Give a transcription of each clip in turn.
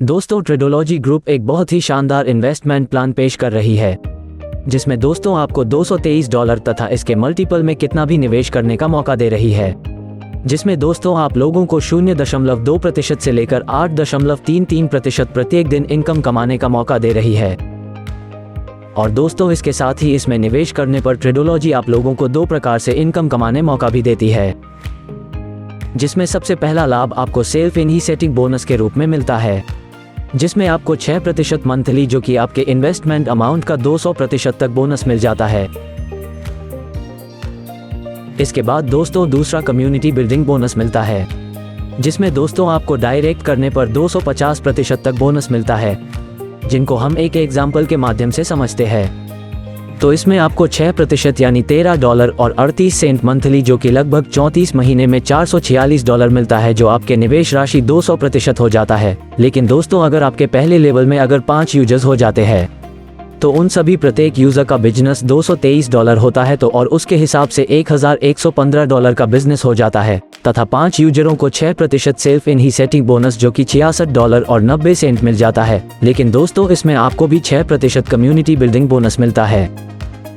दोस्तों, ट्रेडोलॉजी ग्रुप एक बहुत ही शानदार इन्वेस्टमेंट प्लान पेश कर रही है, जिसमें दोस्तों आपको $223 तथा इसके मल्टीपल में कितना भी निवेश करने का मौका दे रही है, जिसमें दोस्तों आप लोगों को 0.2% से लेकर 8.33% प्रत्येक दिन इनकम कमाने का मौका दे रही है। और दोस्तों इसके साथ ही इसमें निवेश करने पर ट्रेडोलॉजी आप लोगों को 2 प्रकार से इनकम कमाने मौका भी देती है, जिसमें सबसे पहला लाभ आपको सेल्फ इनिशिएटिव बोनस के रूप में मिलता है, जिसमें आपको 6% मंथली जो कि आपके इन्वेस्टमेंट अमाउंट का 200% तक बोनस मिल जाता है। इसके बाद दोस्तों दूसरा कम्युनिटी बिल्डिंग बोनस मिलता है, जिसमें दोस्तों आपको डायरेक्ट करने पर 250% तक बोनस मिलता है, जिनको हम एक एग्जाम्पल के माध्यम से समझते हैं। तो इसमें आपको 6% यानी $13 और 38 सेंट मंथली जो कि लगभग 34 महीने में $446 मिलता है, जो आपके निवेश राशि 200% हो जाता है। लेकिन दोस्तों अगर आपके पहले लेवल में अगर 5 यूजर्स हो जाते हैं तो उन सभी प्रत्येक यूजर का बिजनेस $223 होता है, तो और उसके हिसाब से $1115 का बिजनेस हो जाता है, तथा 5 यूजरों को 6% सेल्फ इनिशिएटिव बोनस जो कि $66 और 90 सेंट मिल जाता है। लेकिन दोस्तों इसमें आपको भी 6% कम्युनिटी बिल्डिंग बोनस मिलता है,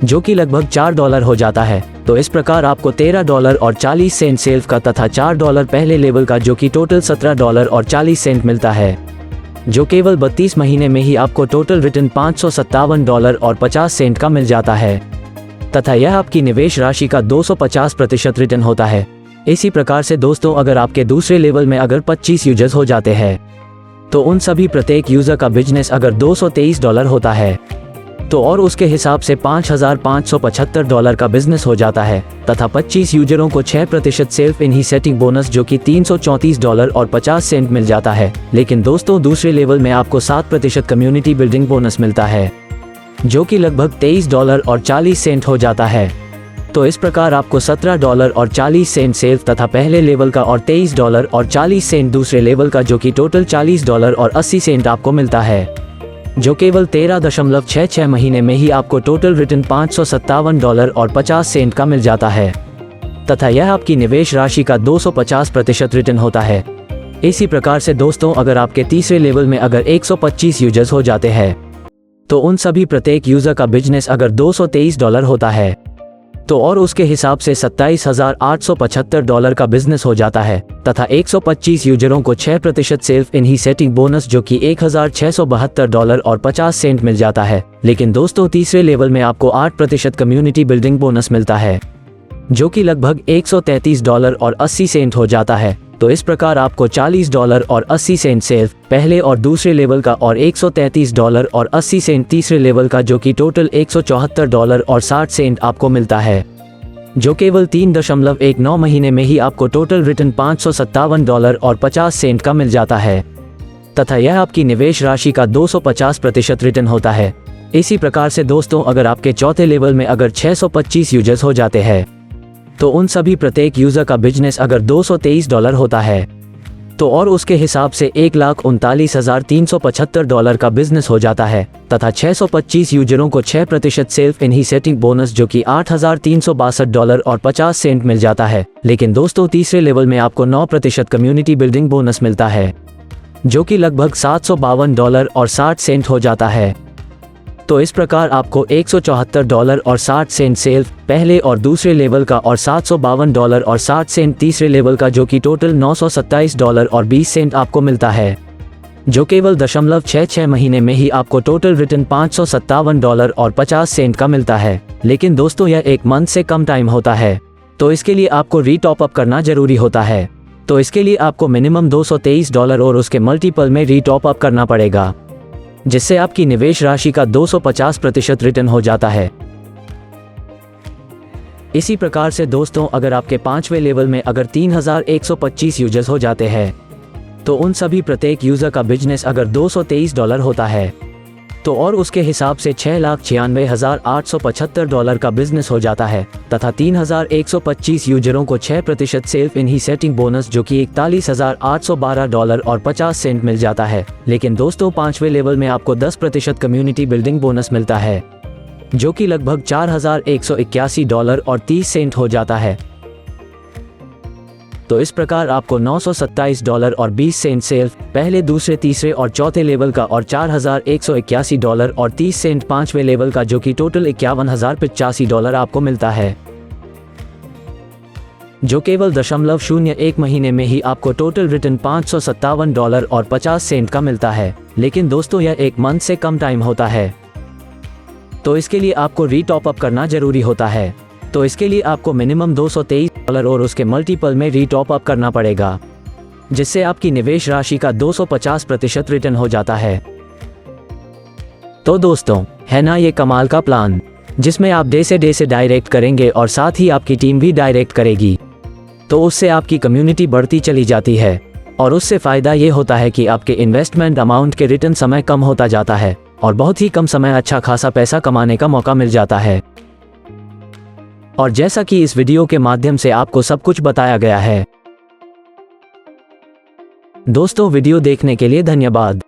जो कि लगभग $4 हो जाता है। तो इस प्रकार आपको $13 और 40 सेंट सेल्फ का तथा $4 पहले लेवल का जो कि टोटल $17 और 40 सेंट मिलता है, जो केवल 32 महीने में ही आपको टोटल रिटर्न $557 और 50 सेंट का मिल जाता है, तथा यह आपकी निवेश राशि का 250% रिटर्न होता है। इसी प्रकार से दोस्तों अगर आपके दूसरे लेवल में अगर 25 यूजर्स हो जाते हैं तो उन सभी प्रत्येक यूजर का बिजनेस अगर $223 होता है तो और उसके हिसाब से $5575 का बिजनेस हो जाता है, तथा 25 यूजरों को 6% सेल्फ इनिशिएटिव बोनस जो कि $334 और 50 सेंट मिल जाता है। लेकिन दोस्तों दूसरे लेवल में आपको 7% कम्युनिटी बिल्डिंग बोनस मिलता है, जो कि लगभग $23 और 40 सेंट हो जाता है। तो इस प्रकार आपको $17 और 40 सेंट सेल्फ तथा पहले लेवल का और $23 और 40 सेंट दूसरे लेवल का जो कि टोटल $40 और 80 सेंट आपको मिलता है, जो केवल 13.66 महीने में ही आपको टोटल रिटर्न $557 और 50 सेंट का मिल जाता है, तथा यह आपकी निवेश राशि का 250% रिटर्न होता है। इसी प्रकार से दोस्तों अगर आपके तीसरे लेवल में अगर 125 यूजर्स हो जाते हैं तो उन सभी प्रत्येक यूजर का बिजनेस अगर $223 होता है तो और उसके हिसाब से $27,875 का बिजनेस हो जाता है, तथा 125 यूजरों को 6% सेल्फ इनिशिएटिव बोनस जो कि $1,672 और 50 सेंट मिल जाता है। लेकिन दोस्तों तीसरे लेवल में आपको 8% कम्युनिटी बिल्डिंग बोनस मिलता है, जो कि लगभग $133 और 80 सेंट हो जाता है। तो इस प्रकार आपको $40 और 80 सेंट सेल्फ पहले और दूसरे लेवल का और $133 और 80 सेंट तीसरे लेवल का जो कि टोटल $174 और 60 सेंट आपको मिलता है, जो केवल 3.19 महीने में ही आपको टोटल रिटर्न $557 और 50 सेंट का मिल जाता है, तथा यह आपकी निवेश राशि का 250% रिटर्न होता है। इसी प्रकार से दोस्तों अगर आपके चौथे लेवल में अगर 625 यूजर्स हो जाते हैं तो उन सभी प्रत्येक यूजर का बिजनेस अगर $223 होता है तो और उसके हिसाब से $1,39,375 का बिजनेस हो जाता है, तथा 625 यूजरों को 6% सेल्फ इनिशिएटिव बोनस जो कि $8,362 और 50 सेंट मिल जाता है। लेकिन दोस्तों तीसरे लेवल में आपको 9% कम्युनिटी बिल्डिंग बोनस मिलता है, जो कि लगभग $752 और 60 सेंट हो जाता है। तो इस प्रकार आपको $174 और 60 सेंट सेल्फ पहले और दूसरे लेवल का और $752 और 60 सेंट तीसरे लेवल का जो कि टोटल $927 और 20 सेंट आपको मिलता है, जो केवल 0.66 महीने में ही आपको टोटल रिटर्न $557 और 50 सेंट का मिलता है। लेकिन दोस्तों यह 1 मंथ से कम टाइम होता है, तो इसके लिए आपको रीटॉप अप करना जरूरी होता है। तो इसके लिए आपको मिनिमम $223 और उसके मल्टीपल में रीटॉप अप करना पड़ेगा, जिससे आपकी निवेश राशि का 250% रिटर्न हो जाता है। इसी प्रकार से दोस्तों अगर आपके 5वें लेवल में अगर 3125 यूजर्स हो जाते हैं तो उन सभी प्रत्येक यूजर का बिजनेस अगर $223 होता है तो और उसके हिसाब से $6,96,875 का बिजनेस हो जाता है, तथा 3125 यूजरों को 6% सेल्फ इनिशिएटिव बोनस जो कि $41,812 और 50 सेंट मिल जाता है। लेकिन दोस्तों 5वें लेवल में आपको 10% कम्युनिटी बिल्डिंग बोनस मिलता है, जो कि लगभग $4,181 और 30 सेंट हो जाता है। तो इस प्रकार आपको $927 और 20 सेंट सेल्फ पहले, दूसरे, तीसरे और चौथे लेवल का, और $4181 और 30 सेंट पांचवें लेवल का, जो कि टोटल $51,085 आपको मिलता है, जो केवल 0.01 महीने में ही आपको टोटल रिटर्न $557 और 50 सेंट का मिलता है। लेकिन दोस्तों यह एक मंथ से कम टाइम होता है, तो इसके लिए आपको रीटॉप अप करना जरूरी होता है। तो इसके लिए आपको मिनिमम $223 और उसके मल्टीपल में रीटॉप अप करना पड़ेगा, जिससे आपकी निवेश राशि का 250% रिटर्न हो जाता है। तो दोस्तों, है ना ये कमाल का प्लान, जिसमें आप डे से डायरेक्ट करेंगे और साथ ही आपकी टीम भी डायरेक्ट करेगी। तो उससे आपकी कम्युनिटी बढ़ती चली जाती है, और उससे फ़ायदा ये होता है कि आपके इन्वेस्टमेंट अमाउंट के रिटर्न समय कम होता जाता है और बहुत ही कम समय अच्छा खासा पैसा कमाने का मौका मिल जाता है। और जैसा कि इस वीडियो के माध्यम से आपको सब कुछ बताया गया है। दोस्तों, वीडियो देखने के लिए धन्यवाद।